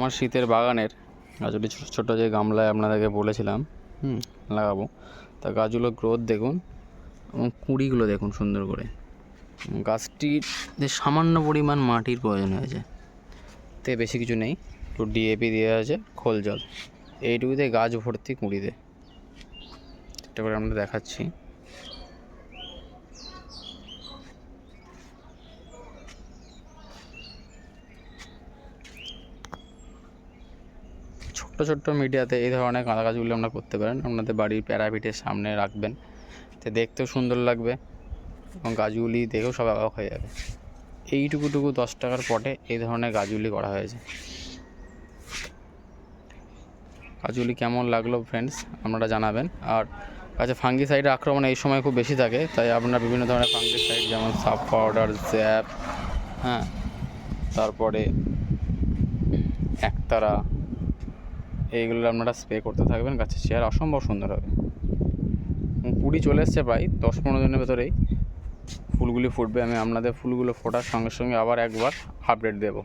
আমার শীতের বাগানের গাছগুলি ছোটো ছোটো যে গামলায় আপনাদেরকে বলেছিলাম লাগাবো, তা গাছগুলোর গ্রোথ দেখুন এবং কুঁড়িগুলো দেখুন সুন্দর করে। গাছটির সামান্য পরিমাণ মাটির প্রয়োজন হয়েছে, তে বেশি কিছু নেই, একটু ডিএপি দেওয়া আছে, খোল জল, এইটুকুতে গাছ ভর্তি কুঁড়িতে। এটা করে আমরা দেখাচ্ছি। ছোট্ট ছোট্ট মিডিয়াতে এই ধরনের কাঁদা গাছগুলো আমরা করতে পারেন, আপনাদের বাড়ির প্যারাপিটের সামনে রাখবেন, তো দেখতেও সুন্দর লাগবে এবং গাছগুলি দেখেও সব অবাক হয়ে যাবে। এইটুকু 10 টাকার পটে এই ধরনের গাছগুলি করা হয়েছে। গাছগুলি কেমন লাগলো ফ্রেন্ডস আপনারা জানাবেন। আর গাছে ফাঙ্গিসাইডের আক্রমণ এই সময় খুব বেশি থাকে, তাই আপনারা বিভিন্ন ধরনের ফাঙ্গিসাইড যেমন সাব পাউডার, জ্যাপ, তারপরে একতারা, এইগুলো আপনারা স্প্রে করতে থাকবেন। গাছের চেহারা অসম্ভব সুন্দর হবে। কুড়ি চলে এসছে, প্রায় 10-15 দিনের ভেতরেই ফুলগুলি ফুটবে। আমি আপনাদের ফুলগুলো ফোটার সঙ্গে সঙ্গে আবার একবার আপডেট দেবো।